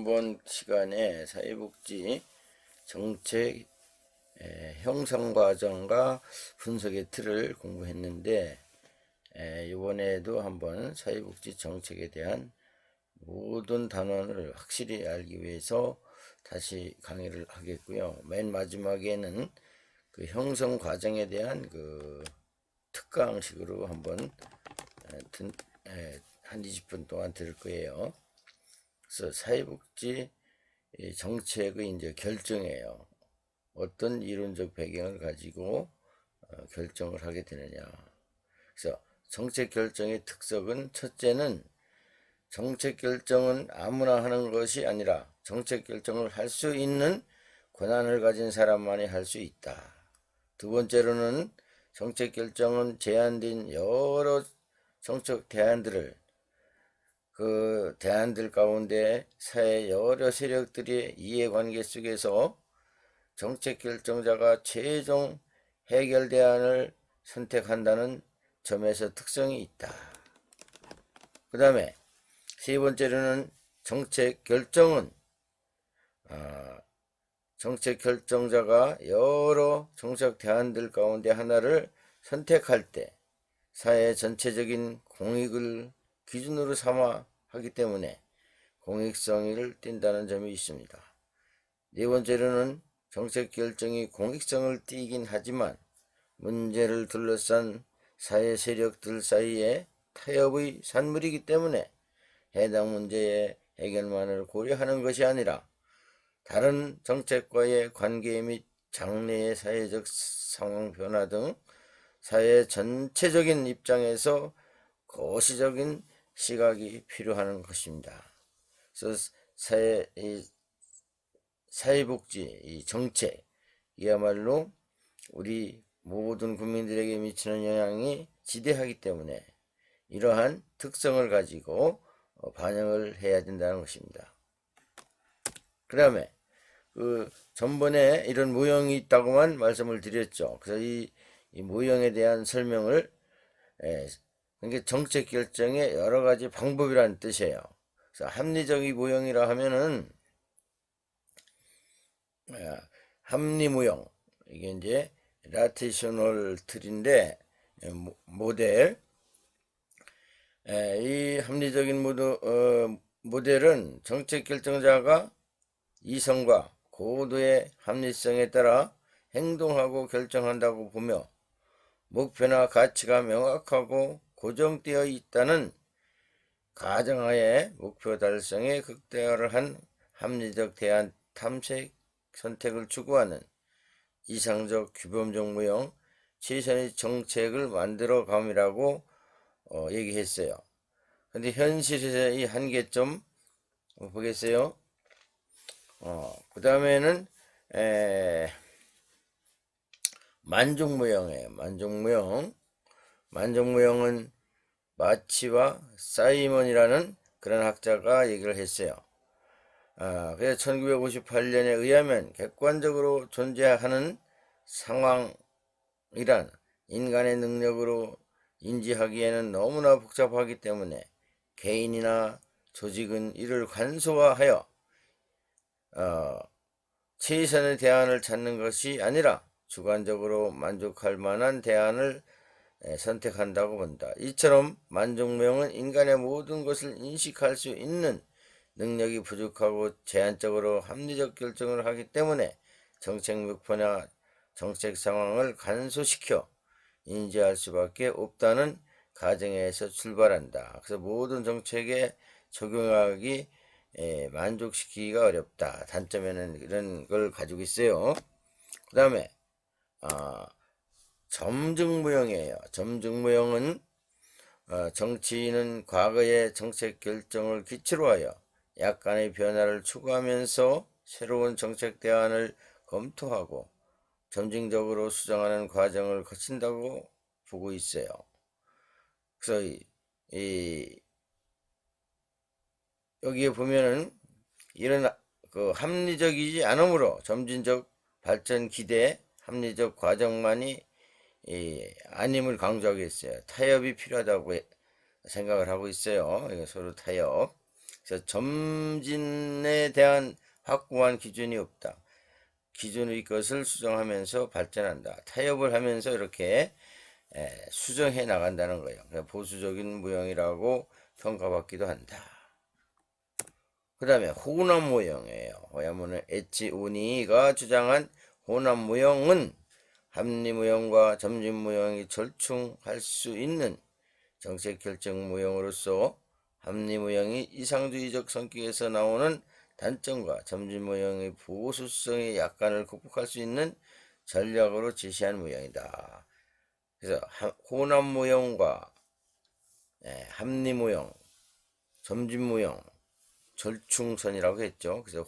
지난번 시간에 사회복지 정책 형성 과정과 분석의 틀을 공부했는데, 이번에도 한번 사회복지 정책에 대한 모든 단원을 확실히 알기 위해서 다시 강의를 하겠고요. 맨 마지막에는 그 형성 과정에 대한 그 특강식으로 한번 한 20분 동안 들을 거예요. 그래서 사회복지 정책의 이제 결정이에요. 어떤 이론적 배경을 가지고 결정을 하게 되느냐. 그래서 정책 결정의 특성은, 첫째는 정책 결정은 아무나 하는 것이 아니라 정책 결정을 할 수 있는 권한을 가진 사람만이 할 수 있다. 두 번째로는 정책 결정은 제한된 여러 정책 대안들 가운데 사회 여러 세력들의 이해관계 속에서 정책 결정자가 최종 해결 대안을 선택한다는 점에서 특성이 있다. 그 다음에 세 번째로는 정책 결정자가 여러 정책 대안들 가운데 하나를 선택할 때 사회 전체적인 공익을 기준으로 삼아 하기 때문에 공익성을 띈다는 점이 있습니다. 네 번째로는 정책 결정이 공익성을 띠긴 하지만 문제를 둘러싼 사회 세력들 사이의 타협의 산물이기 때문에 해당 문제의 해결만을 고려하는 것이 아니라 다른 정책과의 관계 및 장래의 사회적 상황 변화 등 사회 전체적인 입장에서 거시적인 시각이 필요한 것입니다. 그래서 사회복지 정책이야말로 우리 모든 국민들에게 미치는 영향이 지대하기 때문에 이러한 특성을 가지고 반영을 해야 된다는 것입니다. 그 다음에 전번에 이런 모형이 있다고만 말씀을 드렸죠. 그래서 이 모형에 대한 설명을, 그러니까 정책 결정의 여러 가지 방법이라는 뜻이에요. 그래서 합리적 이 모형이라 하면은 합리 모형, 이게 이제 라테이셔널 틀인데 모델, 이 합리적인 모델은 정책 결정자가 이성과 고도의 합리성에 따라 행동하고 결정한다고 보며 목표나 가치가 명확하고 고정되어 있다는 가정하에 목표 달성에 극대화를 한 합리적 대안 탐색 선택을 추구하는 이상적 규범적 모형 최선의 정책을 만들어 감이라고 얘기했어요. 근데 현실에서 이 한계점 보겠어요. 그 다음에는 만족모형이에요. 만족모형은 마치와 사이먼이라는 그런 학자가 얘기를 했어요. 그래서 1958년에 의하면 객관적으로 존재하는 상황이란 인간의 능력으로 인지하기에는 너무나 복잡하기 때문에 개인이나 조직은 이를 간소화하여 최선의 대안을 찾는 것이 아니라 주관적으로 만족할 만한 대안을 선택한다고 본다. 이처럼 만족모형은 인간의 모든 것을 인식할 수 있는 능력이 부족하고 제한적으로 합리적 결정을 하기 때문에 정책 목표나 정책 상황을 간소시켜 인지할 수밖에 없다는 가정에서 출발한다. 그래서 모든 정책에 적용하기 만족시키기가 어렵다. 단점에는 이런 걸 가지고 있어요. 그 다음에 점증모형이에요. 점증모형은 정치인은 과거의 정책 결정을 기초로 하여 약간의 변화를 추구하면서 새로운 정책 대안을 검토하고 점진적으로 수정하는 과정을 거친다고 보고 있어요. 그래서 여기에 보면은 이런 합리적이지 않으므로 점진적 발전 기대, 합리적 과정만이 아님을 강조하고 있어요. 타협이 필요하다고 생각을 하고 있어요. 이거 서로 타협. 그래서 점진에 대한 확고한 기준이 없다. 기존의 것을 수정하면서 발전한다. 타협을 하면서 이렇게 수정해 나간다는 거예요. 보수적인 무형이라고 평가받기도 한다. 그 다음에 호남 무형이에요. 호야문의 에치오니가 주장한 호남 무형은 합리 무형과 점진 무형이 절충할 수 있는 정책 결정 무형으로서 합리 무형이 이상주의적 성격에서 나오는 단점과 점진 무형의 보수성의 약간을 극복할 수 있는 전략으로 제시한 무형이다. 그래서 호남 무형과 합리 무형, 점진 무형, 절충선이라고 했죠. 그래서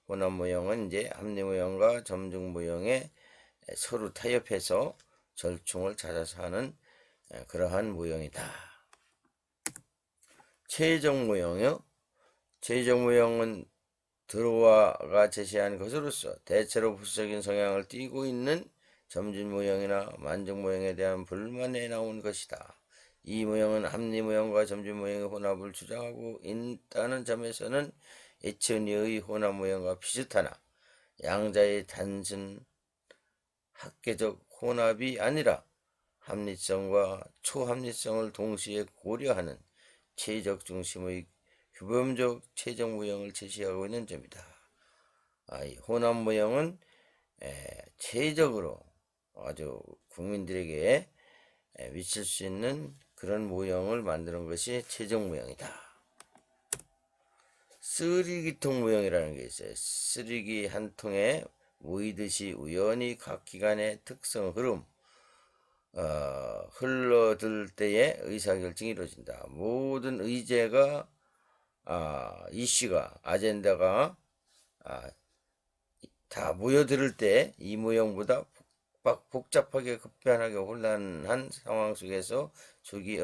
호남 무형은 이제 합리 무형과 점중 무형에 서로 타협해서 절충을 찾아서 하는 그러한 무형이다. 최적 무형이요. 최적 무형은 드로아가 제시한 것으로서 대체로 보수적인 성향을 띠고 있는 점진 무형이나 만중 무형에 대한 불만에 나온 것이다. 이 무형은 합리 무형과 점진 무형의 혼합을 주장하고 있다는 점에서는 에치오니의 혼합 무형과 비슷하나 양자의 단순 학계적 혼합이 아니라 합리성과 초합리성을 동시에 고려하는 체적 중심의 규범적 체적 무형을 제시하고 있는 점이다. 이 혼합 무형은 체적으로 아주 국민들에게 미칠 수 있는 그런 무형을 만드는 것이 체적 무형이다. 쓰리기통 무형이라는 게 있어요. 쓰리기 한 통에 모이듯이 우연히 각 기관의 특성 흐름 흘러들 때에 의사결정이 이루어진다. 모든 의제가 이슈가 아젠다가 다 모여들 때 이 무형보다 복잡하게 급변하게 혼란한 상황 속에서 조직이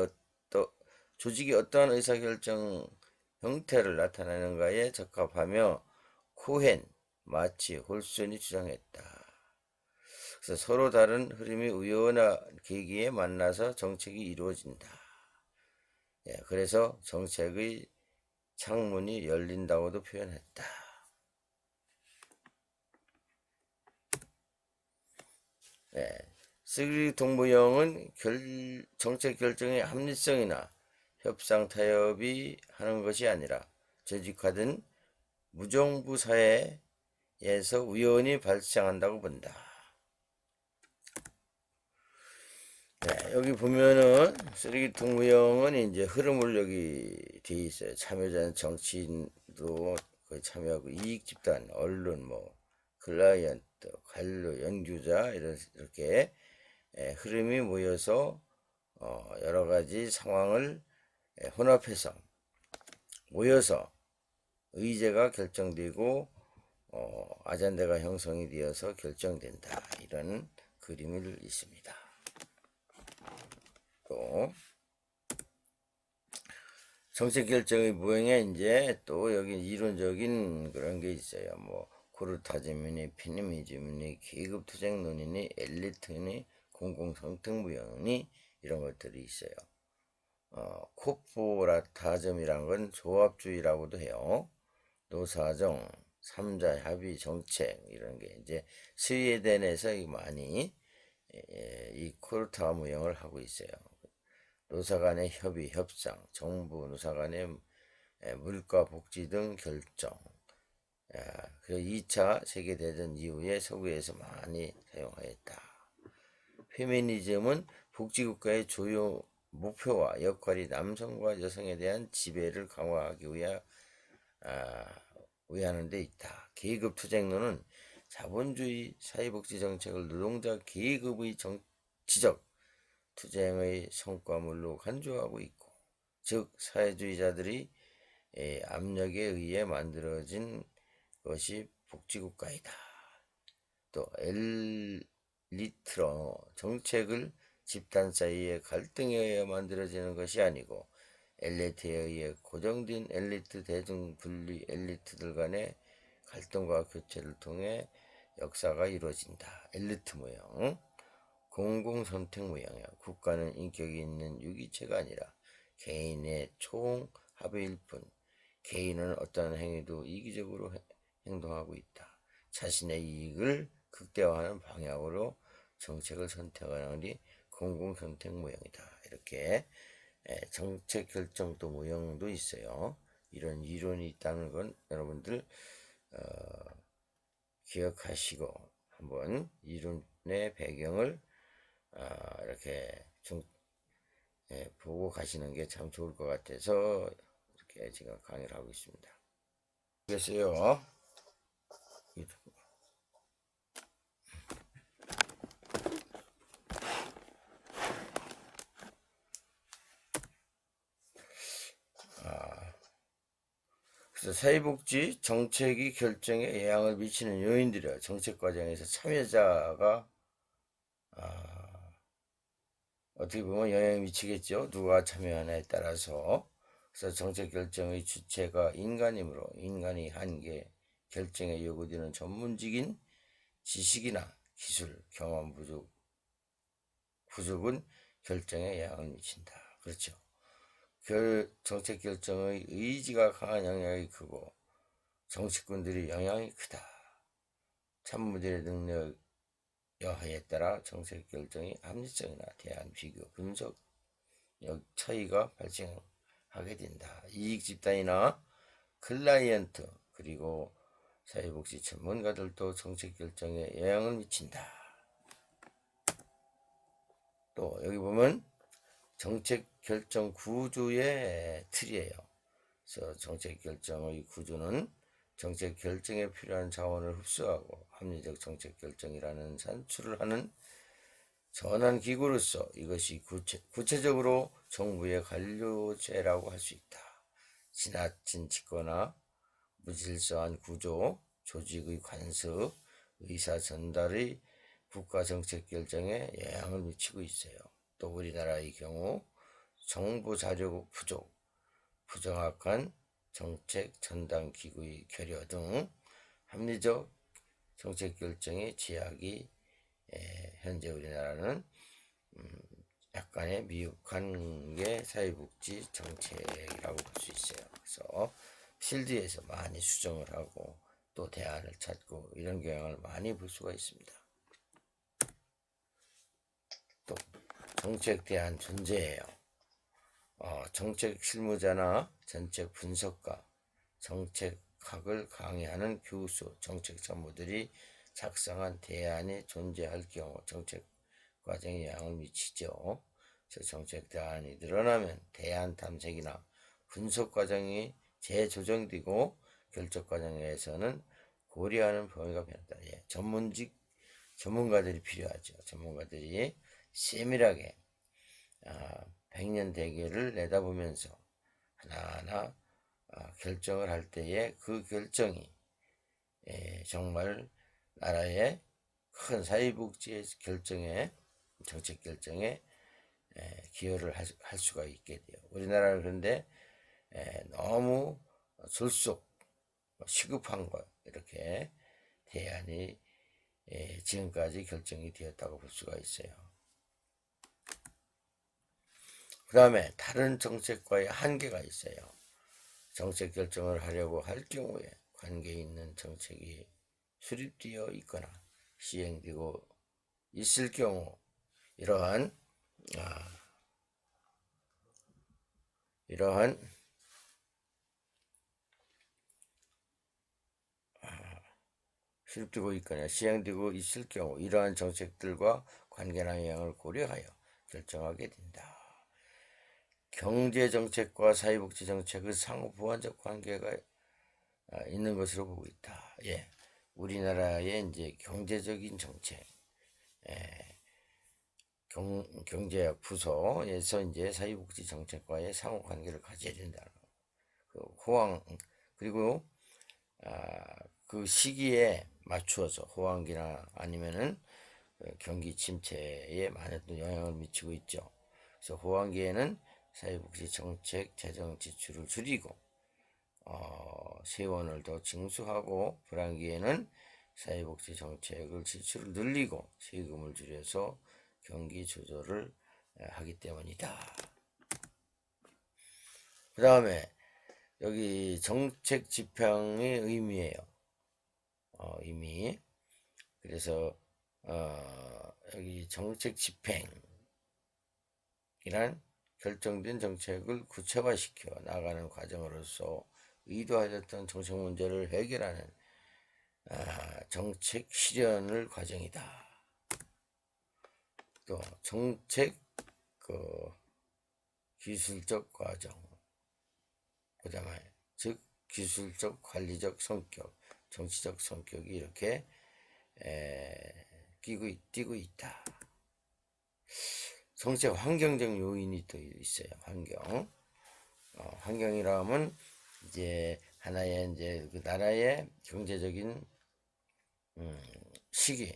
어떠한 의사결정 형태를 나타내는가에 적합하며 코헨, 마치 홀슨이 주장했다. 그래서 서로 다른 흐름이 우연한 계기에 만나서 정책이 이루어진다. 그래서 정책의 창문이 열린다고도 표현했다. 쓰리기통 무형은 정책 결정의 합리성이나 협상 타협이 하는 것이 아니라 조직화된 무정부 사회에서 우연히 발생한다고 본다. 여기 보면은 쓰레기통 무형은 이제 흐름을 여기 돼 있어요. 참여자는 정치인도 참여하고 이익 집단, 언론, 클라이언트, 관료, 연구자 이렇게 흐름이 모여서 여러 가지 상황을 혼합해서 모여서 의제가 결정되고 아젠다가 형성이 되어서 결정된다. 이런 그림을 있습니다. 또 정책 결정의 무형에 이제 또 여기 이론적인 그런 게 있어요. 코르타즘이니 페미니즘이니 계급투쟁론이니 엘리트니 공공성택무형이니 이런 것들이 있어요. 코포라타즘이란 건 조합주의라고도 해요. 노사정, 삼자 협의 정책 이런 게 이제 스웨덴에서 많이 이 코르타 무형을 하고 있어요. 노사 간의 협의, 협상, 정부, 노사 간의 물가, 복지 등 결정. 그래서 2차 세계대전 이후에 서구에서 많이 사용하였다. 페미니즘은 복지국가의 주요 목표와 역할이 남성과 여성에 대한 지배를 강화하기 위하는 데 있다. 계급투쟁론은 자본주의 사회복지 정책을 노동자 계급의 정치적 투쟁의 성과물로 간주하고 있고, 즉 사회주의자들이 압력에 의해 만들어진 것이 복지국가이다. 또 엘리트로 정책을 집단 사이의 갈등에 의해 만들어지는 것이 아니고 엘리트에 의해 고정된 엘리트 대중 분리 엘리트들 간의 갈등과 교체를 통해 역사가 이루어진다. 엘리트 무형. 공공선택 무형이야. 국가는 인격이 있는 유기체가 아니라 개인의 총 합의일 뿐. 개인은 어떠한 행위도 이기적으로 행동하고 있다. 자신의 이익을 극대화하는 방향으로 정책을 선택하니 공공선택 모형이다. 이렇게 정책 결정도 모형도 있어요. 이런 이론이 있다는 건 여러분들 기억하시고 한번 이론의 배경을 이렇게 보고 가시는 게 참 좋을 것 같아서 이렇게 제가 강의를 하고 있습니다. 그래서요. 그래서 사회복지 정책이 결정에 영향을 미치는 요인들이요. 정책 과정에서 참여자가 어떻게 보면 영향을 미치겠죠. 누가 참여하냐에 따라서. 그래서 정책 결정의 주체가 인간이므로 인간이 한계 결정에 요구되는 전문적인 지식이나 기술, 경험 부족은 결정에 영향을 미친다. 그렇죠. 정책 결정의 의지가 강한 영향이 크고 정치꾼들의 영향이 크다. 참모들의 능력 여하에 따라 정책 결정이 합리성이나 대안 비교, 분석 차이가 발생하게 된다. 이익 집단이나 클라이언트 그리고 사회복지 전문가들도 정책 결정에 영향을 미친다. 또 여기 보면 정책 결정 구조의 틀이에요. 그래서 정책 결정의 구조는 정책 결정에 필요한 자원을 흡수하고 합리적 정책 결정이라는 산출을 하는 전환 기구로서 이것이 구체적으로 정부의 관료제라고 할 수 있다. 지나친 직거나 무질서한 구조, 조직의 관습, 의사 전달의 국가 정책 결정에 영향을 미치고 있어요. 또 우리나라의 경우 정보 자료 부족, 부정확한 정책 전담 기구의 결여 등 합리적 정책 결정의 제약이 현재 우리나라는 약간의 미흡한 게 사회복지 정책이라고 볼 수 있어요. 그래서 필드에서 많이 수정을 하고 또 대안을 찾고 이런 경향을 많이 볼 수가 있습니다. 또 정책 대안 존재예요. 정책 실무자나 정책 분석가, 정책학을 강의하는 교수, 정책 전무들이 작성한 대안이 존재할 경우 정책 과정에 영향을 미치죠. 정책 대안이 늘어나면 대안 탐색이나 분석 과정이 재조정되고 결정 과정에서는 고려하는 범위가 변한다. 전문가들이 필요하죠. 전문가들이 세밀하게 100년 대계를 내다보면서 하나하나 결정을 할 때에 그 결정이 정말 나라의 큰 사회복지의 결정에 정책 결정에 기여를 할 수가 있게 돼요. 우리나라는 그런데 너무 졸속 시급한 것 이렇게 대안이 지금까지 결정이 되었다고 볼 수가 있어요. 그 다음에 다른 정책과의 한계가 있어요. 정책 결정을 하려고 할 경우에 관계 있는 정책이 수립되어 있거나 시행되고 있을 경우 이러한 수립되고 있거나 시행되고 있을 경우 이러한 정책들과 관계나 영향을 고려하여 결정하게 된다. 경제정책과 사회복지정책의 상호 보완적 관계가 있는 것으로 보고 있다. 우리나라의 이제 경제적인 정책, 경제학 부서에서 이제 사회복지정책과의 상호 관계를 가져야 된다. 그리고 그 시기에 맞추어서 호황기나 아니면은 경기 침체에 많은 영향을 미치고 있죠. 그래서 호황기에는 사회복지 정책 재정 지출을 줄이고 세원을 더 징수하고 불황기에는 사회복지 정책을 지출을 늘리고 세금을 줄여서 경기 조절을 하기 때문이다. 그 다음에 여기 정책 집행의 의미예요. 의미. 그래서 여기 정책 집행이란 결정된 정책을 구체화시켜 나가는 과정으로서 의도하였던 정책 문제를 해결하는 정책 실현을 과정이다. 또 정책 기술적 과정, 그다음에 즉 기술적 관리적 성격, 정치적 성격이 이렇게 띄고 있다. 정책 환경적 요인이 또 있어요. 환경이라 하면 이제 하나의 이제 그 나라의 경제적인 시기,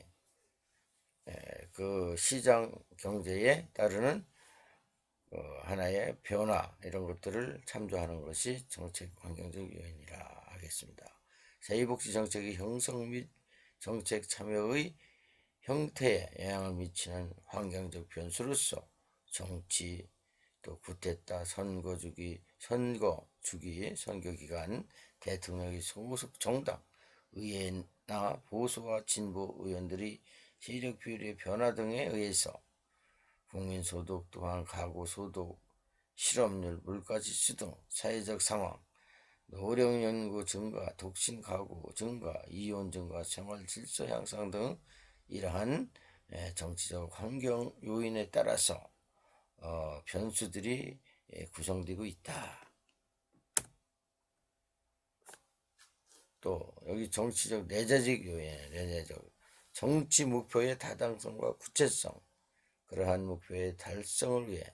그 시장 경제에 따르는 하나의 변화 이런 것들을 참조하는 것이 정책 환경적 요인이라 하겠습니다. 사회복지 정책의 형성 및 정책 참여의 형태에 영향을 미치는 환경적 변수로서 정치, 또 쿠데타, 선거 기간, 대통령의 소속 정당, 의회나 보수와 진보 의원들이 세력 비율의 변화 등에 의해서 국민소득 또한 가구소득, 실업률, 물가지수 등 사회적 상황, 노령연구 증가, 독신 가구 증가, 이혼 증가, 생활질서 향상 등 이러한 정치적 환경 요인에 따라서 변수들이 구성되고 있다. 또 여기 정치적 내재적 요인, 정치 목표의 타당성과 구체성, 그러한 목표의 달성을 위해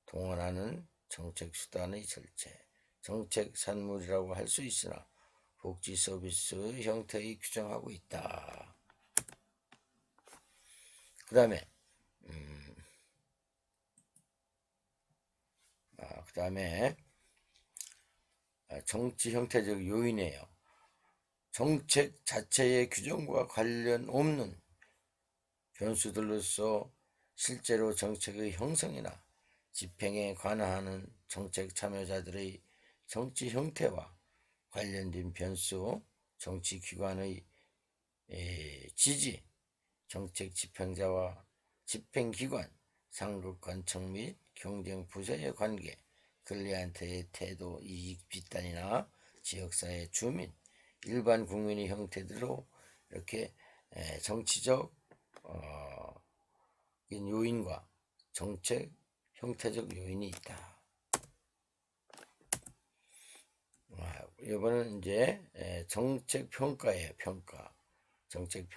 동원하는 정책 수단의 절제, 정책 산물이라고 할 수 있으나 복지 서비스 형태의 규정하고 있다. 그 다음에 정치 형태적 요인이에요. 정책 자체의 규정과 관련 없는 변수들로서 실제로 정책의 형성이나 집행에 관여하는 정책 참여자들의 정치 형태와 관련된 변수, 정치기관의 지지, 정책 집행자와 집행기관, 상급관청 및 경쟁 부서의 관계, 권리한테의 태도, 이익 집단이나 지역사회 주민, 일반 국민의 형태들로 이렇게 정치적 요인과 정책 형태적 요인이 있다. 이번은 이제 정책 평가예요. 정책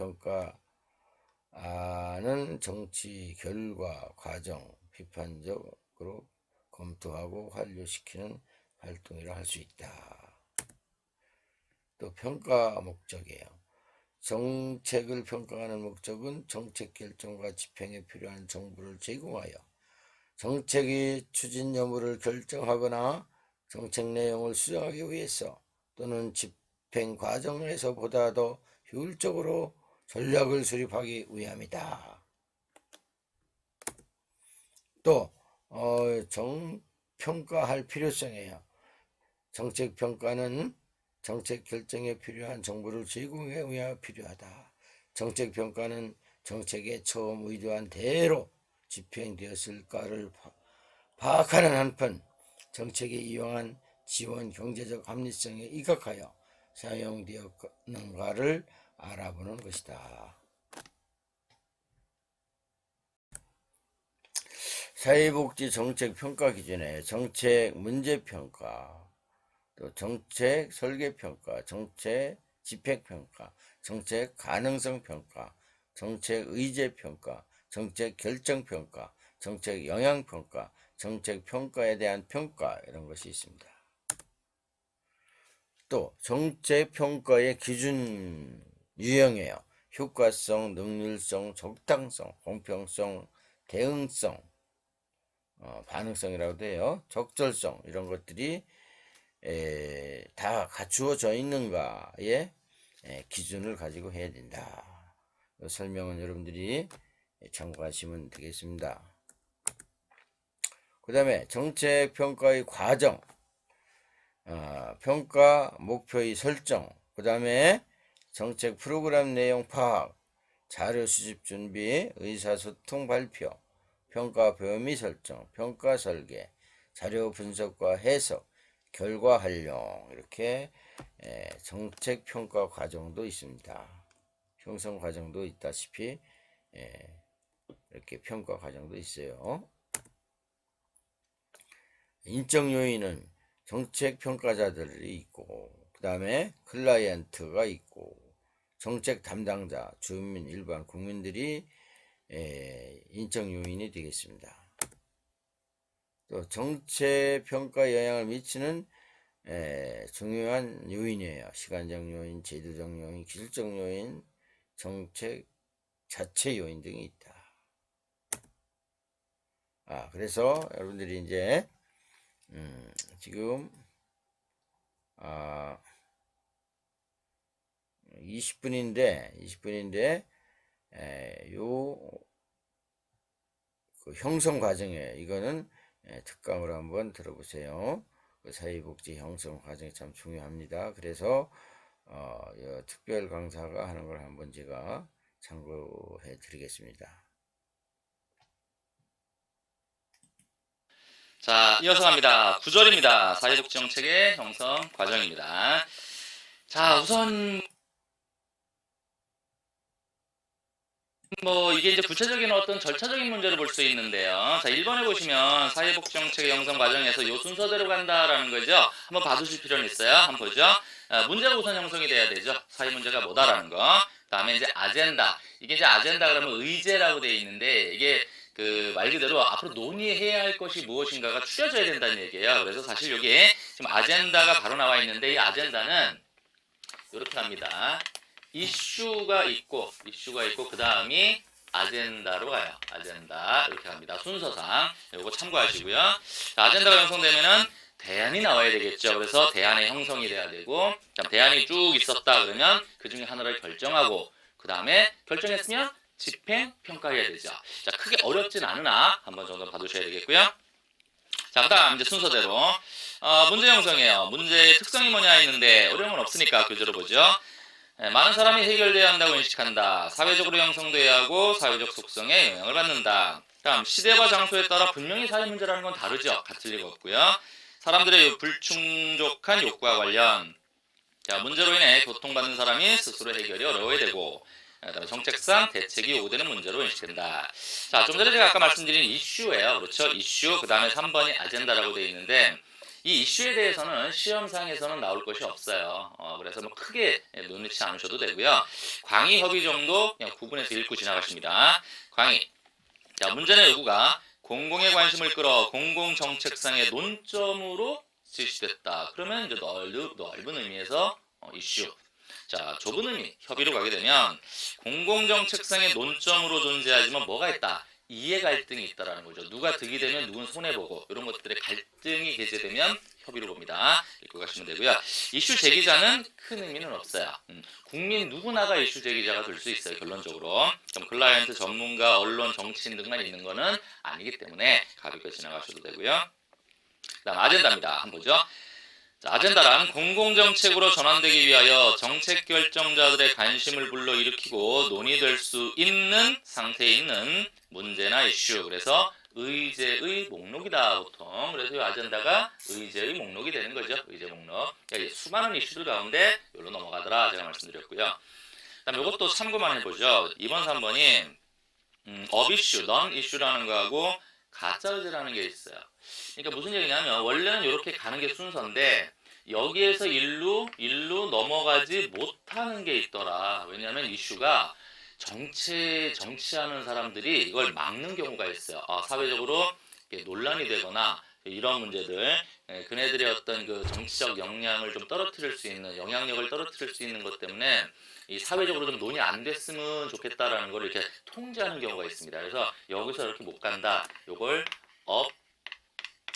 평가는 정치 결과 과정 비판적으로 검토하고 완료시키는 활동이라 할 수 있다. 또 평가 목적이에요. 정책을 평가하는 목적은 정책 결정과 집행에 필요한 정보를 제공하여 정책의 추진 여부를 결정하거나 정책 내용을 수정하기 위해서 또는 집행 과정에서 보다 더 효율적으로 전략을 수립하기 위함이다. 또 평가할 필요성이에요. 정책 평가는 정책 결정에 필요한 정보를 제공하기 위해 필요하다. 정책 평가는 정책에 처음 의도한 대로 집행되었을까를 파악하는 한편 정책에 이용한 지원 경제적 합리성에 입각하여 사용되었는가를 알아보는 것이다. 사회복지 정책 평가 기준에 정책 문제 평가, 또 정책 설계 평가, 정책 집행 평가, 정책 가능성 평가, 정책 의제 평가, 정책 결정 평가, 정책 영향 평가, 정책 평가에 대한 평가 이런 것이 있습니다. 또 정책 평가의 기준 유형이에요. 효과성, 능률성, 적당성, 공평성, 대응성, 반응성이라고도 해요. 적절성 이런 것들이 다 갖추어져 있는가의 기준을 가지고 해야 된다. 설명은 여러분들이 참고하시면 되겠습니다. 그 다음에 정책 평가의 과정, 평가 목표의 설정, 그 다음에 정책 프로그램 내용 파악, 자료 수집 준비, 의사소통 발표, 평가 범위 설정, 평가 설계, 자료 분석과 해석, 결과 활용, 이렇게 정책 평가 과정도 있습니다. 형성 과정도 있다시피 이렇게 평가 과정도 있어요. 인적 요인은 정책 평가자들이 있고, 그 다음에 클라이언트가 있고, 정책 담당자, 주민, 일반 국민들이 인적 요인이 되겠습니다. 또 정책 평가 영향을 미치는 중요한 요인이에요. 시간적 요인, 제도적 요인, 기술적 요인, 정책 자체 요인 등이 있다. 그래서 여러분들이 이제 지금 20분인데 그 형성 과정에 이거는 특강으로 한번 들어보세요. 그 사회복지 형성 과정이 참 중요합니다. 그래서 특별 강사가 하는 걸 한번 제가 참고해 드리겠습니다. 자, 이어서 갑니다. 9절입니다. 사회복지 정책의 형성 과정입니다. 자, 우선 이게 이제 구체적인 어떤 절차적인 문제를 볼 수 있는데요. 자, 1번에 보시면 사회복지 정책의 형성 과정에서 요 순서대로 간다라는 거죠. 한번 봐두실 필요는 있어요. 한번 보죠. 문제가 우선 형성이 돼야 되죠. 사회 문제가 뭐다라는 거. 그 다음에 이제 아젠다. 이게 이제 아젠다 그러면 의제라고 되어 있는데, 이게 그 말 그대로 앞으로 논의해야 할 것이 무엇인가가 추려져야 된다는 얘기예요. 그래서 사실 여기에 지금 아젠다가 바로 나와 있는데, 이 아젠다는 이렇게 합니다. 이슈가 있고 그 다음이 아젠다로 가요. 아젠다 이렇게 합니다. 순서상 이거 참고하시고요. 자, 아젠다가 형성되면은 대안이 나와야 되겠죠. 그래서 대안의 형성이 돼야 되고, 대안이 쭉 있었다 그러면 그 중에 하나를 결정하고, 그 다음에 결정했으면 집행 평가해야 되죠. 자, 크게 어렵진 않으나 한번 정도 봐두셔야 되겠고요. 자, 그 다음 이제 순서대로 문제 형성이에요. 문제의 특성이 뭐냐 했는데 어려움은 없으니까 교재로 보죠. 많은 사람이 해결돼야 한다고 인식한다. 사회적으로 형성돼야 하고 사회적 속성에 영향을 받는다. 다음 시대와 장소에 따라 분명히 사회 문제라는 건 다르죠. 같을 리가 없고요. 사람들의 불충족한 욕구와 관련. 자, 문제로 인해 고통받는 사람이 스스로 해결이 어려워야 되고, 그다음에 정책상 대책이 요구되는 문제로 인식된다. 자, 좀 전에 제가 아까 말씀드린 이슈예요. 그렇죠? 이슈. 그 다음에 3번이 아젠다라고 되어 있는데, 이 이슈에 대해서는 시험상에서는 나올 것이 없어요. 그래서 뭐 크게 눈 넣지 않으셔도 되고요. 광의 협의 정도 그냥 구분해서 읽고 지나가십니다. 광의. 자, 문제는 요구가 공공의 관심을 끌어 공공정책상의 논점으로 실시됐다. 그러면 이제 넓은 의미에서 이슈. 자, 좁은 의미, 협의로 가게 되면 공공정책상의 논점으로 존재하지만 뭐가 있다? 이해 갈등이 있다라는 거죠. 누가 득이 되면 누군 손해보고, 이런 것들의 갈등이 게재되면 협의로 봅니다. 읽고 가시면 되고요. 이슈 제기자는 큰 의미는 없어요. 국민 누구나가 이슈 제기자가 될 수 있어요. 결론적으로. 그럼 클라이언트, 전문가, 언론, 정치인 등만 있는 거는 아니기 때문에 가볍게 지나가셔도 되고요. 그 다음 아젠다입니다. 한번 보죠. 자, 아젠다란 공공정책으로 전환되기 위하여 정책 결정자들의 관심을 불러일으키고 논의될 수 있는 상태에 있는 문제나 이슈. 그래서 의제의 목록이다 보통. 그래서 이 아젠다가 의제의 목록이 되는 거죠. 의제 목록. 그러니까 수많은 이슈들 가운데 여기로 넘어가더라 제가 말씀드렸고요. 그다음 이것도 참고만 해보죠. 2번, 3번이 업이슈, 넌 이슈라는 거하고 가짜 의제라는 게 있어요. 그러니까 무슨 얘기냐면 원래는 이렇게 가는 게 순서인데 여기에서 일로 넘어가지 못하는 게 있더라. 왜냐하면 이슈가 정치하는 사람들이 이걸 막는 경우가 있어요. 사회적으로 논란이 되거나 이런 문제들, 그네들의 어떤 그 정치적 역량을 좀 떨어뜨릴 수 있는, 영향력을 떨어뜨릴 수 있는 것 때문에 이 사회적으로 좀 논의 안 됐으면 좋겠다라는 걸 이렇게 통제하는 경우가 있습니다. 그래서 여기서 이렇게 못 간다. 요걸 업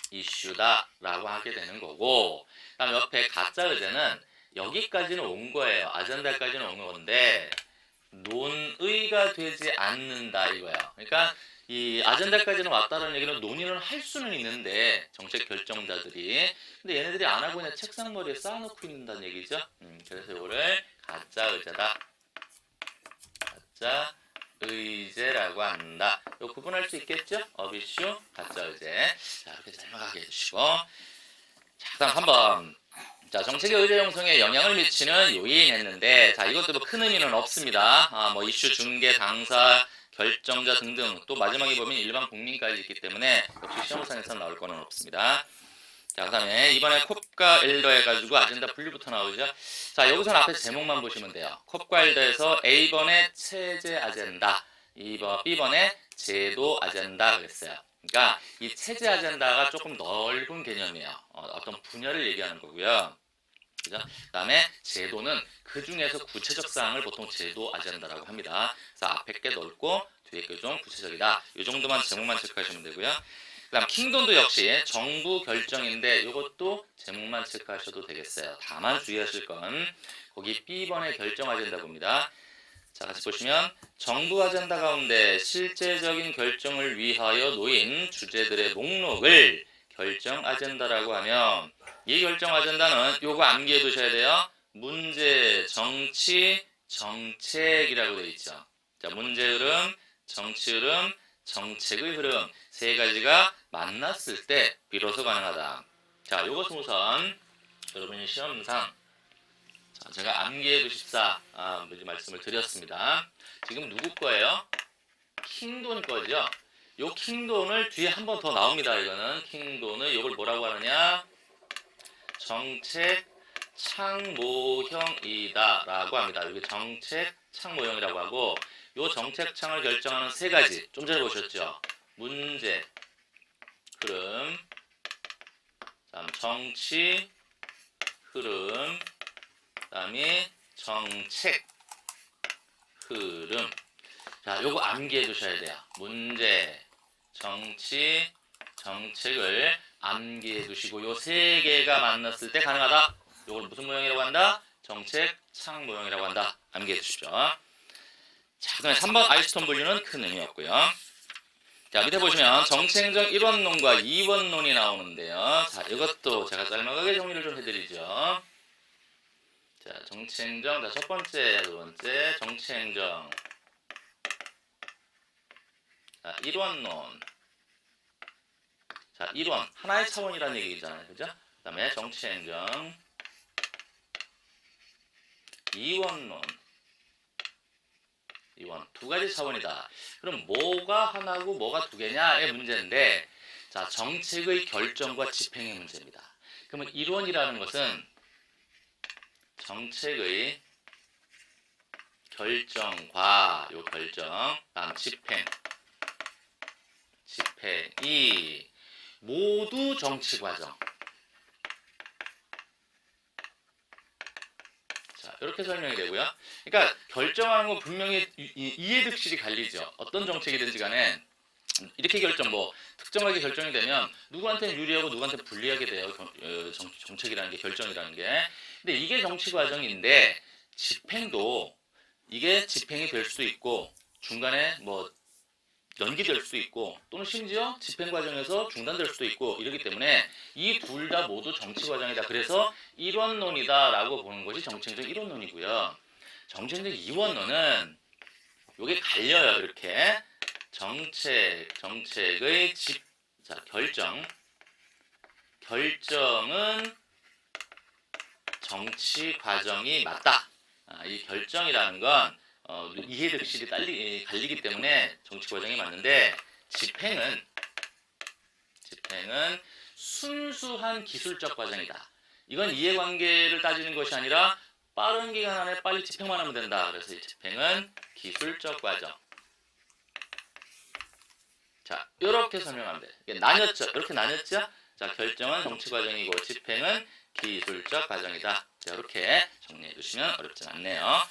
이슈다라고 하게 되는 거고, 그다음 옆에 가짜 의제는 여기까지는 온 거예요. 아젠다까지는 온 건데 논의가 되지 않는다 이거예요. 그러니까 이 아젠다까지는 왔다는 얘기는 논의를 할 수는 있는데 정책 결정자들이 근데 얘네들이 안 하고 그냥 책상 머리에 쌓아놓고 있는다는 얘기죠. 그래서 이거를 가짜 의제다. 가짜 의제라고 한다. 요 구분할 수 있겠죠? 어비슈, 가짜 의제. 자 이렇게 설명하게 해주시고 자 그다음 한번 자, 정책의 의제 형성에 영향을 미치는 요인 했는데, 자, 이것도 뭐 큰 의미는 없습니다. 뭐 이슈 중개, 당사, 결정자 등등, 또 마지막에 보면 일반 국민까지 있기 때문에 역시 시험상에서 나올 거는 없습니다. 자, 그 다음에 이번에 콥과 엘더 해가지고 아젠다 분류부터 나오죠. 자, 여기서는 앞에 제목만 보시면 돼요. 콥과 엘더에서 A번의 체제 아젠다, B번의 제도 아젠다 그랬어요. 그러니까 이 체제 아젠다가 조금 넓은 개념이에요. 어떤 분야를 얘기하는 거고요. 그죠? 그 다음에 제도는 그 중에서 구체적 사항을 보통 제도 아젠다라고 합니다. 그래서 앞에 게 넓고 뒤에 게 좀 구체적이다. 이 정도만 제목만 체크하시면 되고요. 그 다음 킹돈도 역시 정부 결정인데 이것도 제목만 체크하셔도 되겠어요. 다만 주의하실 건 거기 B번의 결정 아젠다 봅니다. 자, 같이 보시면 정부 아젠다 가운데 실제적인 결정을 위하여 놓인 주제들의 목록을 결정 아젠다라고 하면 이 결정 아젠다는 요거 암기해 두셔야 돼요. 문제, 정치, 정책이라고 되어 있죠. 자, 문제 흐름, 정치 흐름, 정책의 흐름 세 가지가 만났을 때 비로소 가능하다. 자, 요것은 우선 여러분이 시험상 자, 제가 암기해 두십사 말씀을 드렸습니다. 지금 누구 거예요? 킹돈 거죠. 요 킹돈을 뒤에 한 번 더 나옵니다. 이거는 킹돈을 요걸 뭐라고 하느냐? 정책 창모형이다 라고 합니다. 여기 정책 창모형이라고 하고 요 정책 창을 결정하는 세 가지 좀 전에 보셨죠? 문제, 흐름, 다음 정치, 흐름, 다음에 정책, 흐름. 자, 요거 암기해 두셔야 돼요. 문제, 정치, 정책을 암기해 두시고 요 세 개가 만났을 때 가능하다. 요걸 무슨 모형이라고 한다? 정책 창 모형이라고 한다. 암기해 두십시오. 자, 그다음에 3번 아이스톤 분류는 큰 의미 없고요. 자, 밑에 보시면 정책적 1원론과 2원론이 나오는데요. 자, 이것도 제가 짤막하게 정리를 좀 해드리죠. 자, 정치행정. 자, 첫 번째, 두 번째, 정치행정. 자, 1원론. 자, 1원. 하나의 차원이라는 얘기잖아요. 그죠? 그 다음에 정치행정. 2원론. 2원. 두 가지 차원이다. 그럼 뭐가 하나고 뭐가 두 개냐의 문제인데, 자, 정책의 결정과 집행의 문제입니다. 그러면 1원이라는 것은 정책의 결정과 요 결정, 다음 집행이 모두 정치 과정. 자, 이렇게 설명이 되고요. 그러니까 결정하는 건 분명히 이해득실이 갈리죠. 어떤 정책이든지 간에 이렇게 결정, 뭐 특정하게 결정이 되면 누구한테는 유리하고 누구한테 불리하게 돼요. 정책이라는 게, 결정이라는 게. 근데 이게 정치 과정인데 집행도 이게 집행이 될 수도 있고 중간에 뭐 연기될 수도 있고 또는 심지어 집행 과정에서 중단될 수도 있고 이러기 때문에 이 둘 다 모두 정치 과정이다. 그래서 1원론이다라고 보는 것이 정책적 1원론이고요. 정책적 2원론은 요게 갈려요. 이렇게 정책의 자, 결정은 정치 과정이 맞다. 이 결정이라는 건 이해득실이 갈리기 때문에 정치 과정이 맞는데 집행은 순수한 기술적 과정이다. 이건 이해관계를 따지는 것이 아니라 빠른 기간 안에 빨리 집행만 하면 된다. 그래서 이 집행은 기술적 과정. 자, 이렇게 설명하면 돼. 이게 나뉘었죠? 이렇게 나뉘었죠? 자, 결정은 정치 과정이고 집행은 기술적 과정이다. 자, 이렇게 정리해 주시면 어렵진 않네요.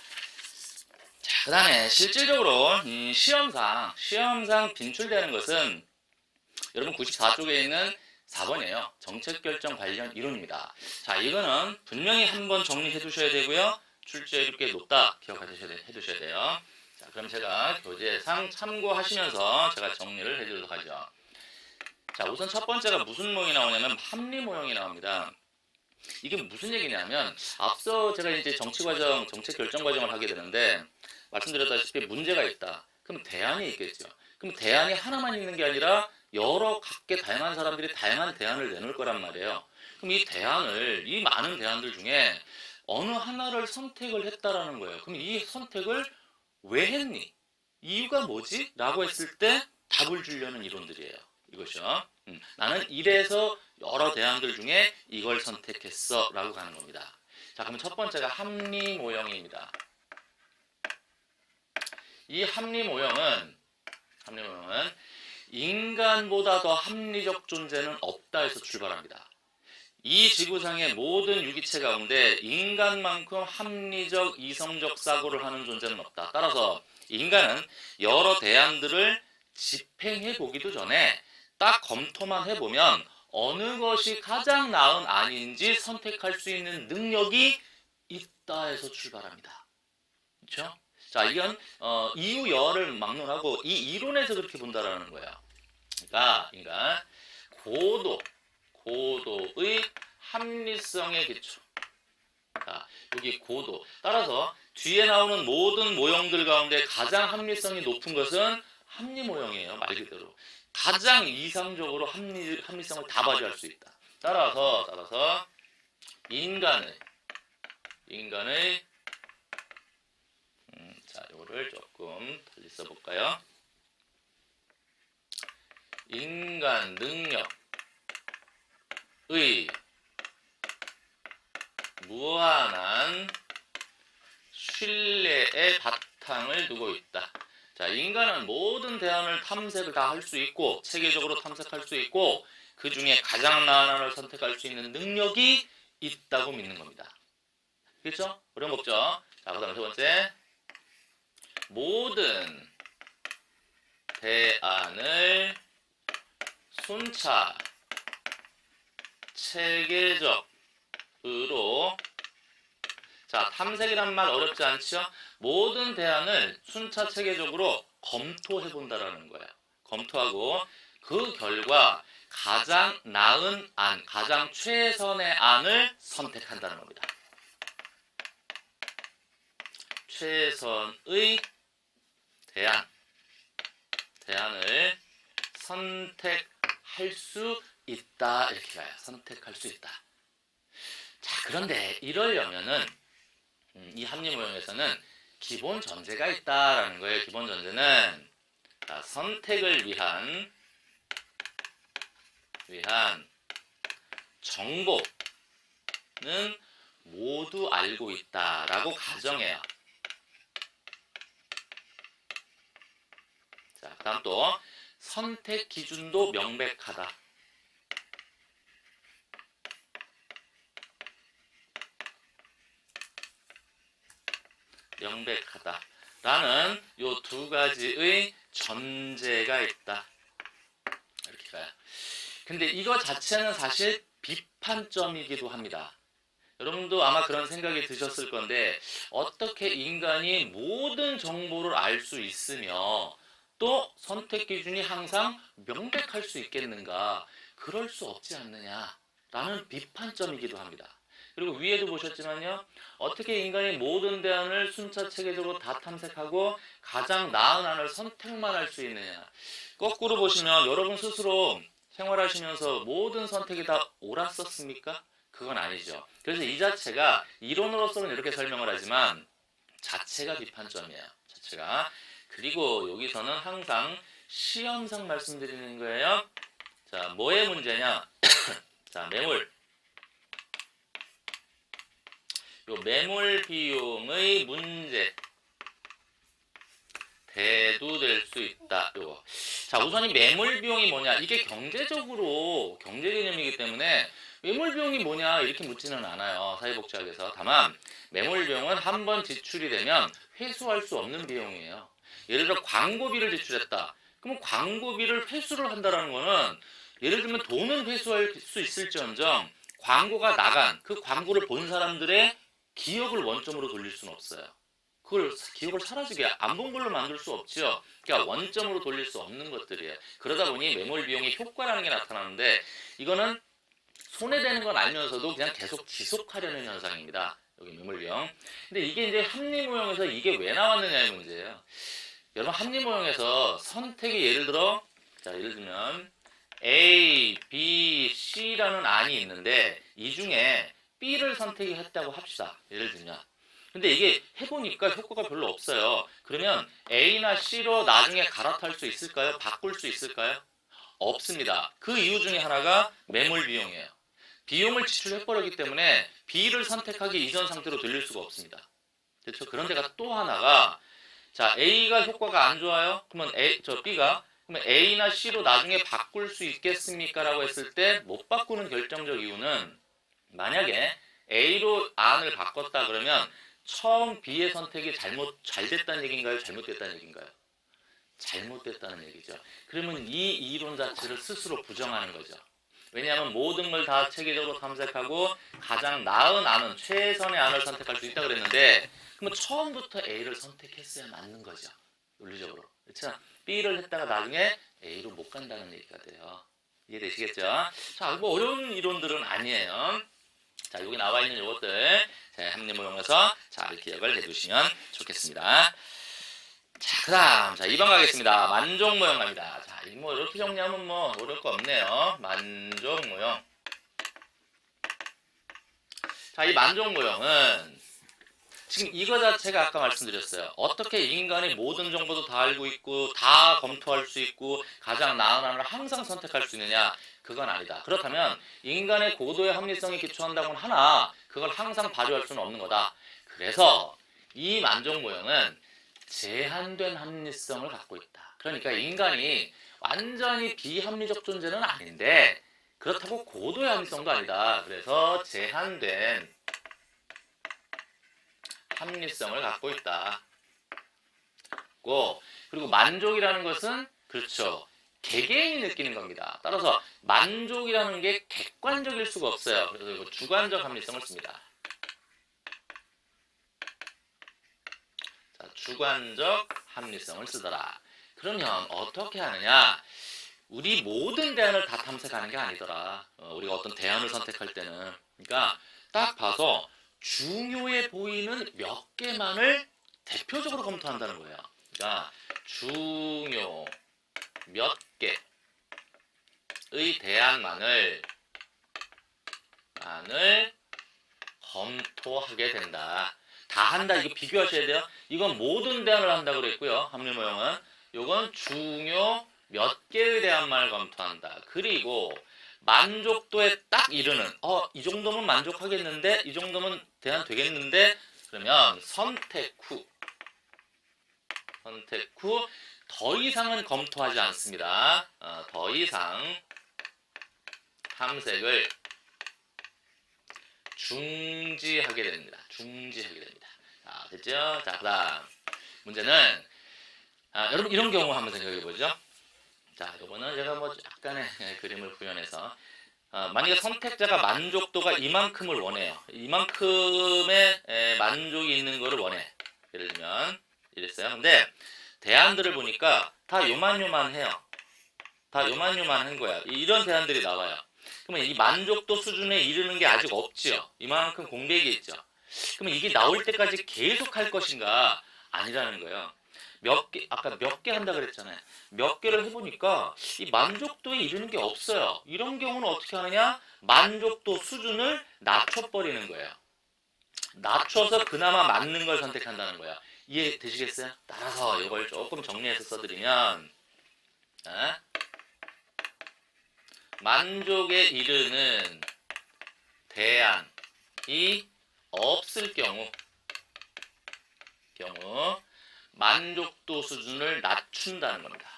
자, 그 다음에 실질적으로 시험상 빈출되는 것은 여러분 94쪽에 있는 4번이에요. 정책결정 관련 이론입니다. 자, 이거는 분명히 한번 정리해 두셔야 되고요. 출제율이 꽤 높다 기억해 두셔야 돼요. 자, 그럼 제가 교재상 참고하시면서 제가 정리를 해드리도록 하죠. 자, 우선 첫 번째가 무슨 모형이 나오냐면 합리 모형이 나옵니다. 이게 무슨 얘기냐면 앞서 제가 이제 정치과정, 정책 결정 과정을 하게 되는데 말씀드렸다시피 문제가 있다. 그럼 대안이 있겠죠. 그럼 대안이 하나만 있는 게 아니라 여러 각계 다양한 사람들이 다양한 대안을 내놓을 거란 말이에요. 그럼 이 대안을, 이 많은 대안들 중에 어느 하나를 선택을 했다라는 거예요. 그럼 이 선택을 왜 했니? 이유가 뭐지? 라고 했을 때 답을 주려는 이론들이에요. 이것이요. 나는 이래서 여러 대안들 중에 이걸 선택했어 라고 가는 겁니다. 자, 그럼 첫 번째가 합리 모형입니다. 이 합리 모형은 인간보다 더 합리적 존재는 없다에서 출발합니다. 이 지구상의 모든 유기체 가운데 인간만큼 합리적, 이성적 사고를 하는 존재는 없다. 따라서 인간은 여러 대안들을 집행해 보기도 전에 딱 검토만 해보면 어느 것이 가장 나은 안인지 선택할 수 있는 능력이 있다에서 출발합니다. 그렇죠? 자, 이건 이유여를 막론하고 이 이론에서 그렇게 본다라는 거예요. 그러니까 인간 고도의 합리성의 기초. 자, 여기 고도. 따라서 뒤에 나오는 모든 모형들 가운데 가장 합리성이 높은 것은 합리 모형이에요. 말 그대로. 가장 이상적으로 합리성을 다 발휘할 수 있다. 따라서 인간의 자, 이거를 조금 달리 써볼까요? 인간 능력의 무한한 신뢰의 바탕을 두고 있다. 자, 인간은 모든 대안을 탐색을 다 할 수 있고 체계적으로 탐색할 수 있고 그 중에 가장 나은 하나를 선택할 수 있는 능력이 있다고 믿는 겁니다. 그렇죠? 어려운 거 없죠? 자, 그 다음에 세 번째, 모든 대안을 순차 체계적으로, 자, 탐색이란 말 어렵지 않죠? 모든 대안을 순차 체계적으로 검토해 본다라는 거예요. 검토하고 그 결과 가장 나은 안, 가장 최선의 안을 선택한다는 겁니다. 최선의 대안을 선택할 수 있다. 이렇게 가요. 선택할 수 있다. 자, 그런데 이러려면은 이 합리 모형에서는 기본 전제가 있다라는 거예요. 기본 전제는 선택을 위한 정보는 모두 알고 있다라고 가정해요. 자, 그다음 또 선택 기준도 명백하다. 라는 요 두 가지의 전제가 있다. 이렇게 가요. 근데 이거 자체는 사실 비판점이기도 합니다. 여러분도 아마 그런 생각이 드셨을 건데 어떻게 인간이 모든 정보를 알 수 있으며 또 선택 기준이 항상 명백할 수 있겠는가? 그럴 수 없지 않느냐라는 비판점이기도 합니다. 그리고 위에도 보셨지만요, 어떻게 인간이 모든 대안을 순차 체계적으로 다 탐색하고 가장 나은 안을 선택만 할 수 있느냐. 거꾸로 보시면 여러분 스스로 생활하시면서 모든 선택이 다 옳았었습니까? 그건 아니죠. 그래서 이 자체가 이론으로서는 이렇게 설명을 하지만 자체가 비판점이에요. 자체가. 그리고 여기서는 항상 시험상 말씀드리는 거예요. 자, 뭐의 문제냐? 자, 매몰 비용의 문제 대두될 수 있다. 요거. 자, 우선 이 매몰 비용이 뭐냐? 이게 경제적으로 경제 개념이기 때문에 매몰 비용이 뭐냐 이렇게 묻지는 않아요. 사회복지학에서. 다만 매몰 비용은 한 번 지출이 되면 회수할 수 없는 비용이에요. 예를 들어 광고비를 지출했다. 그럼 광고비를 회수를 한다라는 거는 예를 들면 돈은 회수할 수 있을지언정 광고가 나간 그 광고를 본 사람들의 기억을 원점으로 돌릴 수는 없어요. 그걸 기억을 사라지게 안 본 걸로 만들 수 없죠. 그러니까 원점으로 돌릴 수 없는 것들이에요. 그러다 보니 매몰 비용의 효과라는 게 나타나는데 이거는 손해되는 건 알면서도 그냥 계속 지속하려는 현상입니다. 여기 매몰 비용. 근데 이게 이제 합리 모형에서 이게 왜 나왔느냐의 문제예요. 여러분 합리 모형에서 선택이 예를 들어 자 예를 들면 A, B, C라는 안이 있는데 이 중에 B를 선택했다고 합시다. 예를 들면. 근데 이게 해보니까 효과가 별로 없어요. 그러면 A나 C로 나중에 갈아탈 수 있을까요? 바꿀 수 있을까요? 없습니다. 그 이유 중에 하나가 매몰 비용이에요. 비용을 지출해버렸기 때문에 B를 선택하기 이전 상태로 돌릴 수가 없습니다. 그렇죠? 그런 데가 또 하나가 자 A가 효과가 안 좋아요? 그러면 B가 그러면 A나 C로 나중에 바꿀 수 있겠습니까? 라고 했을 때 못 바꾸는 결정적 이유는 만약에 A로 안을 바꿨다 그러면 처음 B의 선택이 잘 됐다는 얘기인가요? 잘못됐다는 얘기인가요? 잘못됐다는 얘기죠. 그러면 이 이론 자체를 스스로 부정하는 거죠. 왜냐하면 모든 걸 다 체계적으로 탐색하고 가장 나은 안은 최선의 안을 선택할 수 있다 그랬는데 그러면 처음부터 A를 선택했어야 맞는 거죠. 논리적으로. 그렇죠? B를 했다가 나중에 A로 못 간다는 얘기가 돼요. 이해되시겠죠? 자, 뭐 어려운 이론들은 아니에요. 자, 여기 나와 있는 요것들 합리 모형에서 잘 기억을 해두시면 좋겠습니다. 자, 그다음 자 2번 가겠습니다. 만족 모형 갑니다. 자, 뭐 이렇게 정리하면 뭐 어려울 거 없네요. 만족 모형. 자, 이 만족 모형은 지금 이거 자체가 아까 말씀드렸어요. 어떻게 인간이 모든 정보도 다 알고 있고 다 검토할 수 있고 가장 나은 안을 항상 선택할 수 있느냐? 그건 아니다. 그렇다면 인간의 고도의 합리성에 기초한다고는 하나 그걸 항상 발휘할 수는 없는 거다. 그래서 이 만족 모형은 제한된 합리성을 갖고 있다. 그러니까 인간이 완전히 비합리적 존재는 아닌데 그렇다고 고도의 합리성도 아니다. 그래서 제한된 합리성을 갖고 있다. 그리고 만족이라는 것은 그렇죠. 개개인이 느끼는 겁니다. 따라서 만족이라는 게 객관적일 수가 없어요. 그래서 이거 주관적 합리성을 씁니다. 자, 주관적 합리성을 쓰더라. 그러면 어떻게 하느냐? 우리 모든 대안을 다 탐색하는 게 아니더라. 우리가 어떤 대안을 선택할 때는 그러니까 딱 봐서 중요해 보이는 몇 개만을 대표적으로 검토한다는 거예요. 그러니까 중요 몇 개의 대안만을 검토하게 된다. 다 한다. 이거 비교하셔야 돼요. 이건 모든 대안을 한다 그랬고요. 합리 모형은 이건 중요 몇 개의 대안만을 검토한다. 그리고 만족도에 딱 이르는 이 정도면 만족하겠는데 이 정도면 대안 되겠는데 그러면 선택 후 더 이상은 검토하지 않습니다. 더 이상 탐색을 중지하게 됩니다. 자, 됐죠? 자, 그다음 문제는 여러분 이런 경우 한번 생각해 보죠. 자, 이거는 제가 뭐 약간의 그림을 구현해서 만약에 선택자가 만족도가 이만큼을 원해요. 이만큼의 만족이 있는 거를 원해. 예를 들면 이랬어요. 근데 대안들을 보니까 다 요만요만해요. 다 요만요만한 거야. 이런 대안들이 나와요. 그러면 이 만족도 수준에 이르는 게 아직 없지요. 이만큼 공백이 있죠. 그러면 이게 나올 때까지 계속 할 것인가? 아니라는 거예요. 아까 몇 개 한다 그랬잖아요. 몇 개를 해보니까 이 만족도에 이르는 게 없어요. 이런 경우는 어떻게 하느냐? 만족도 수준을 낮춰버리는 거예요. 낮춰서 그나마 맞는 걸 선택한다는 거예요. 이해되시겠어요? 따라서 이걸 조금 정리해서 써드리면 만족에 이르는 대안이 없을 경우 만족도 수준을 낮춘다는 겁니다.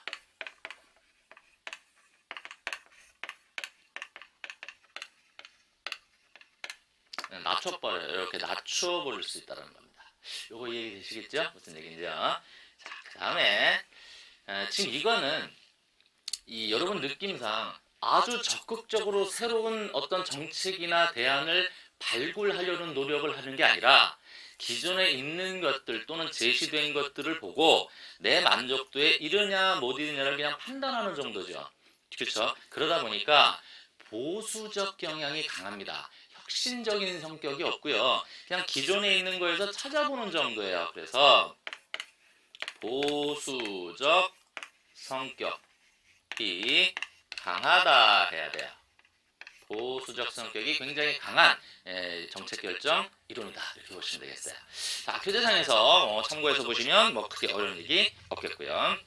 낮춰버려요. 이렇게 낮춰버릴 수 있다는 겁니다. 요거 이해되시겠죠? 무슨 얘기인지요? 자, 그 다음에 지금 이거는 여러분 느낌상 아주 적극적으로 새로운 어떤 정책이나 대안을 발굴하려는 노력을 하는 게 아니라 기존에 있는 것들 또는 제시된 것들을 보고 내 만족도에 이르냐 못 이르냐를 그냥 판단하는 정도죠. 그렇죠? 그러다 보니까 보수적 경향이 강합니다. 혁신적인 성격이 없고요. 그냥 기존에 있는 거에서 찾아보는 정도예요. 그래서 보수적 성격이 강하다 해야 돼요. 보수적 성격이 굉장히 강한 정책 결정 이론이다 이렇게 보시면 되겠어요. 자, 교재상에서 참고해서 보시면 뭐 크게 어려운 얘기 없겠고요.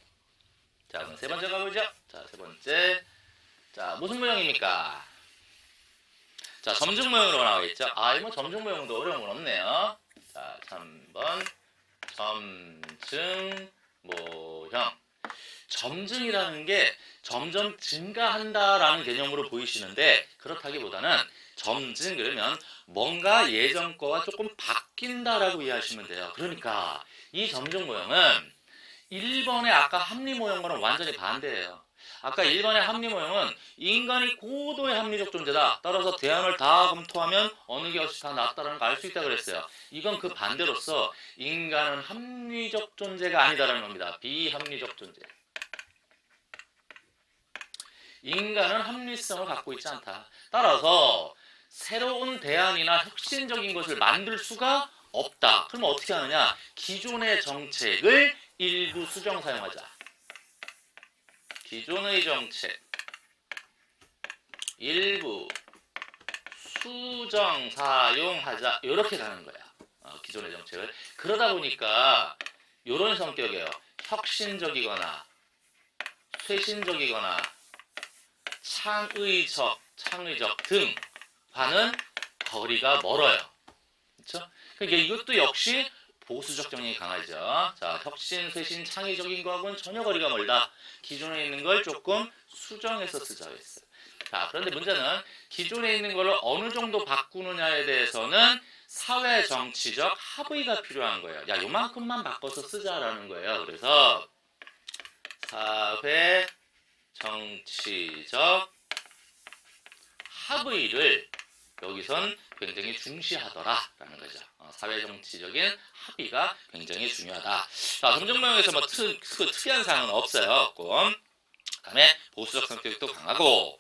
자, 그럼 세 번째 가보죠. 자, 세 번째. 자, 무슨 모형입니까? 자, 점증 모형으로 나와 있죠. 뭐 점증 모형도 어려운 건 없네요. 자, 3번 점증 모형. 점증이라는 게 점점 증가한다라는 개념으로 보이시는데 그렇다기보다는 점증 그러면 뭔가 예전 거와 조금 바뀐다라고 이해하시면 돼요. 그러니까 이 점증 모형은 1번의 아까 합리 모형과는 완전히 반대예요. 아까 1번의 합리 모형은 인간이 고도의 합리적 존재다. 따라서 대안을 다 검토하면 어느 것이 다 낫다라는 걸 알 수 있다 그랬어요. 이건 그 반대로서 인간은 합리적 존재가 아니다라는 겁니다. 비합리적 존재. 인간은 합리성을 갖고 있지 않다. 따라서 새로운 대안이나 혁신적인 것을 만들 수가 없다. 그러면 어떻게 하느냐? 기존의 정책을 일부 수정 사용하자. 기존의 정책 일부 수정 사용하자. 이렇게 가는 거야. 기존의 정책을. 그러다 보니까 이런 성격이에요. 혁신적이거나 쇄신적이거나 창의적 등과는 거리가 멀어요. 그렇죠? 그러니까 이것도 역시 보수적 경향이 강하죠. 자, 혁신, 쇄신, 창의적인 거하고는 전혀 거리가 멀다. 기존에 있는 걸 조금 수정해서 쓰자고 했어요. 자, 그런데 문제는 기존에 있는 걸 어느 정도 바꾸느냐에 대해서는 사회 정치적 합의가 필요한 거예요. 야, 요만큼만 바꿔서 쓰자라는 거예요. 그래서 사회 정치적 합의를 여기선 굉장히 중시하더라라는 거죠. 사회정치적인 합의가 굉장히 중요하다. 자, 점증모형에서 뭐 특이한 사항은 없어요. 없고. 다음에 보수적 성격도 강하고.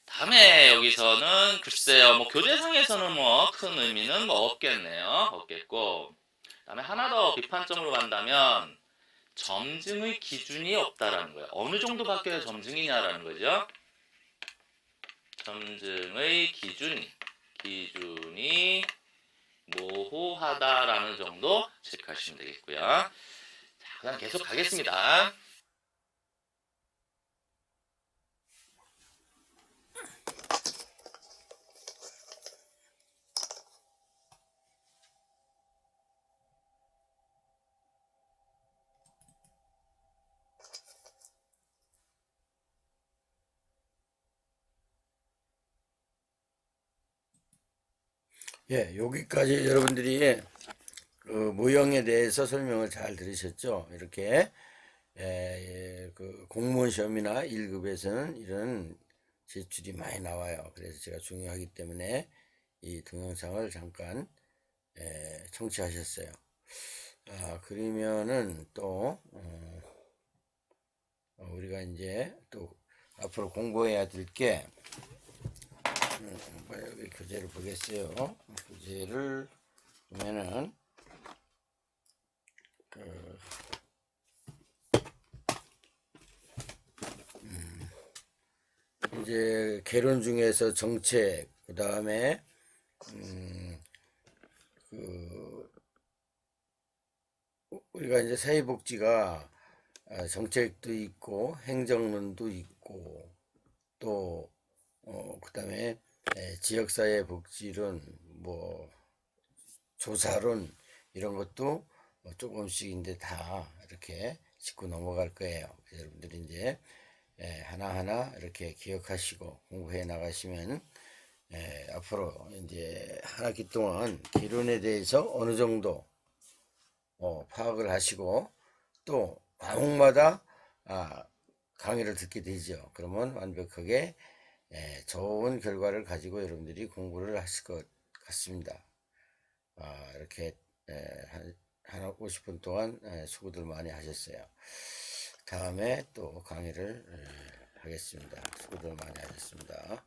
다음에 여기서는 글쎄요, 뭐 교재상에서는 뭐 큰 의미는 뭐 없겠네요. 없겠고. 다음에 하나 더 비판점으로 간다면 점증의 기준이 없다라는 거예요. 어느 정도 바뀌어야 점증이냐라는 거죠. 점증의 기준이 모호하다라는 정도 체크하시면 되겠고요. 자, 그다음 계속 가겠습니다. 예, 여기까지 여러분들이 그 모형에 대해서 설명을 잘 들으셨죠? 이렇게 그 공무원 시험이나 1급에서는 이런 제출이 많이 나와요. 그래서 제가 중요하기 때문에 이 동영상을 잠깐 청취하셨어요. 그러면은 또 우리가 이제 또 앞으로 공부해야 될 게 여기 교재를 보겠어요. 교재를 보면은 이제 개론 중에서 정책, 그 다음에 우리가 이제 사회복지가 정책도 있고 행정론도 있고 또 그다음에 지역사회 복지론, 뭐 조사론 이런 것도 조금씩인데 다 이렇게 짚고 넘어갈 거예요. 그래서 여러분들이 이제 하나하나 이렇게 기억하시고 공부해 나가시면 앞으로 이제 한 학기 동안 기론에 대해서 어느 정도 파악을 하시고 또 과목마다 강의를 듣게 되죠. 그러면 완벽하게 좋은 결과를 가지고 여러분들이 공부를 하실 것 같습니다. 이렇게 한 50분 동안 수고들 많이 하셨어요. 다음에 또 강의를 하겠습니다. 수고들 많이 하셨습니다.